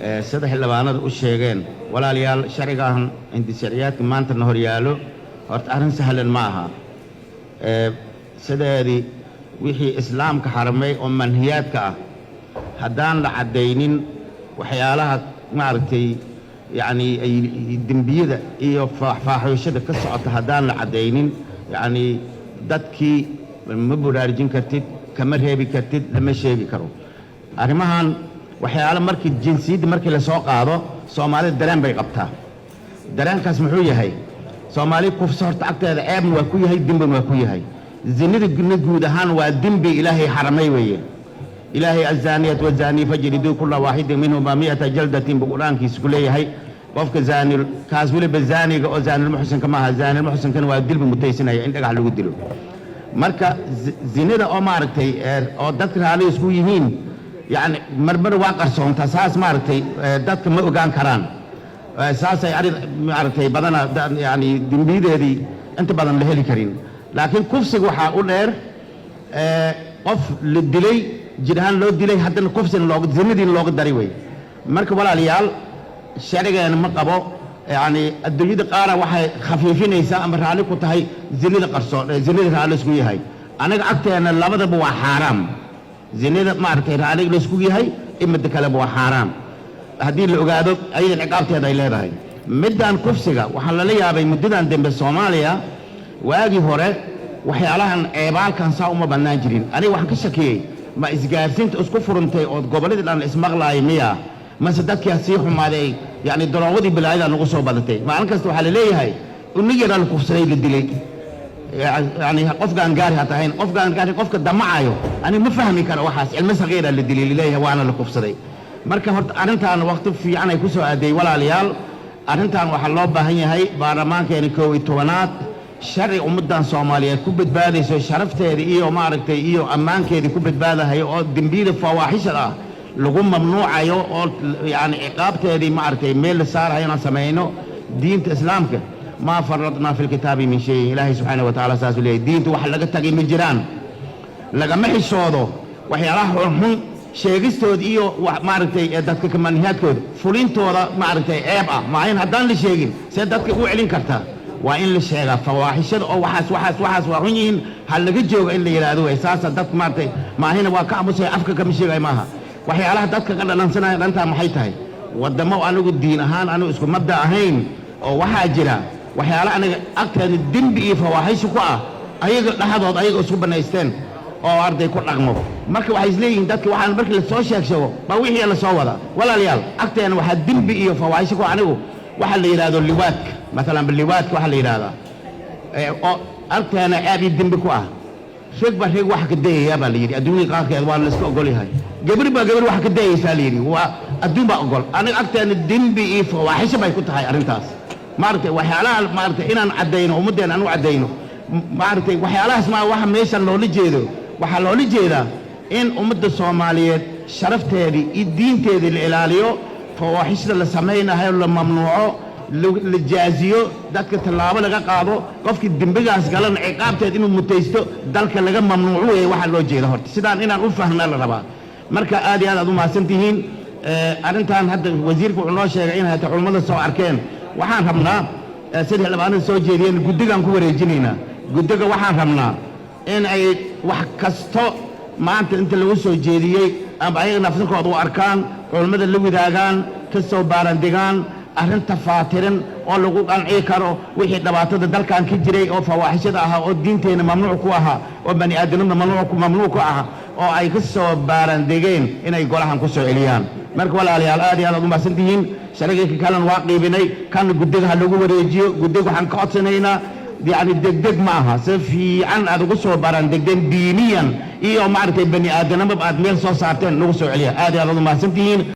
sida xildhibaanadu u sheegeen walaalayaal sharcigan inta sharciyaadka maanta hor yaalo horta arrin sahlan ma aha sideedii wixii islaamka xaramay oo manhiyaadka ah haddaan la cadaynin waxyaalaha maaragtay yani ay dembiyada iyo faaxooshada ka socota haddaan la cadaynin yani dadkii ma baraarujin kartid kama reebi kartid lama sheegi karo arrimahan waxyaalo markii jinsiyadda markii la soo qaado Soomaalida dareen bay qabtaa dareenkaas muxuu yahay Soomaali kufsi horta agteeda ceebna waa ku yahay dembina waa ku yahay zinada guud ahaan waa dembi ilaahay xaramay weeye ilaahay azaniyat wa zani fajlidu kull wahid minhum 100 jaldatin biquraankiisa ku leeyahay qofka zaani kaas waliba zaaniga oo zaani muxsanka ma aha zaani muxsankan waa dilbi mutaysanaya in dhagax lagu dilo marka zinada oo maaragtay oo dadka raali isku yihiin يعني مرمر واقع صون تساس مارتي دتك ما أوجان كران ساس يعني مارتي بدنا يعني دمبيد هذه أنت بدنا لهلي كرين لكن كوفس وحا أولر قف للدلي جيران لو دلي حتى الكوفس اللوج زندين اللوج دريوي مركب ولا ليال شركة يعني مقبو يعني الدنيا قارة واحد خفيفين يسا أمر عليك وتهاي زند قرصون زند على سوي هاي أنا قعدت أنا لابد بوا حرام زينيدا ما أرتي رأيك لسكوي هاي إما تكلم وحرام هذه العقادة أيضا عقابتها دايلة هاي مدان كفسجا وحللي أبي مدان دم بالصوماليا واجي هراء وحيالها عبال كان صاوم بناجرين أنا واحد كشكي ما إسقارسين تأسكفر أنت أو قبلت الآن اسمع لايمية ما صدق يسيح ما ذي يعني دراودي بالعيد نقصه بدتي ما أنك استوحللي هاي ونيجي الكفسجا للدليل يعني قفقان قاري هتاين قفقان قاري قفق دمعايو أنا ما فهمي كره وحاس المسغير اللي دليل ليه وانا اللي كفصدي مركه هرت أرنتان وقت في أنا يكسو أدي ولا ليال أرنتان وحلو بهني هاي بارمان كان كوي توانات شرع أمدان صوماليا كوبت بالي سو شرفت هذه إيو معركة إيو أمان كذي كوبت بالها هاي أو دمبيل فواحش لا لقوم ممنوع أيو أو يعني عقابت هذه معركة ميل صار هاي أنا سمعينه دين الإسلام كه ما فرطنا في الكتاب من شيء إلهي سبحانه وتعالى ساس ليه دين توحل لقى تجي من الجيران لقى محي الصوضو وحي راحوا شيء إيو ومعركة دتك كمان هاتكود فلين تورا معركة أبا معين هدان لشيء سيدتك هو علين كرتا وإن للشيء فواحش أو وحاس وعيين هل لقى جو إلا يلادو إحساس دتك معركة ما هنا واقع مسي أفكك كم شيء معها وحي على دتك قال لنسنا أنت محيتها ودموا أنو الدين هان أنو اسكو مبدأ هين أو وحاجرا waxyaala aniga agteena dembi iyo fawaaxish ku ah ayaga dhaxdood ayaga isku banaysteen oo arday ku dhaqmo marka waxay isleeyihiin dadka waxaan markii la soo sheegsho ba wixii la soo wada walaalayaal agteena waxa dembi iyo fawaaxish ku anigu waxa la yiraahdo liwaadka مثلا بالliwaadka waxa la yiraahdaa oo agteena aad dembi ku ah sheeg ba sheeg wax ka deeyay ba la yiri adduunka qaarkeed waa la iska ogol yahay gabar wax ka deeyaysa la yiri waa adduun ba ogol aniga agteena dembi iyo fawaaxish bay ku tahay arintaas maartay waxyaalaha maartay inaan cadeyno ummadeena aan u cadeyno maartay waxyaalahaas ma waxa meesha loola jeedo waxa loola jeedaa in ummadda Soomaaliyeed sharafteedii iyo diinteedii la ilaaliyo fawaaxishda la sameeynayo la mamnuuco la jaaziyo dadka talaabo laga qaado qofkii dembigaas galan ciqaabteed inuu mutaysto dalka laga mamnuuco waxa loo jeedo horta sidaan inaan u fahnaa la rabaa marka aad iyo aad u maasantihiin arintan hadda wasiirku wuxuu noo sheegay in hay'adaha culimada soo arkeen waxaan rabnaa sidii xildhibaanada soo jeediyeen guddigan ku wareejinaynaa guddiga waxaan rabnaa in ay wax kasto maanta inta lagu soo jeediyey ama ayaga nafsadkooda u arkaan culimada la wadaagaan ka soo baarandigaan arrinta faatirin oo lagu qanci karo wixii dhibaatada dalkan ka jiray oo fawaaxishada ah oo diinteena mamnuuc ku aha oo bani aadamnimada mamnuuc ku ah oo ay ka soo baarandigeen inay golahan ku soo celiyaan marka walaalayaal aad iyo aad u mahadsantihiin sharciga kalan waa qiibinay kan guddiga lagu wareejiyo guddiga waxaan ka codsanaynaa يعني دق معها سفي عن أدو سو باران دق دينيا إيه ومعرفة بني آدم ما بعد ميل صو ساعتين نقصوا عليها هذه هذا ما سنتين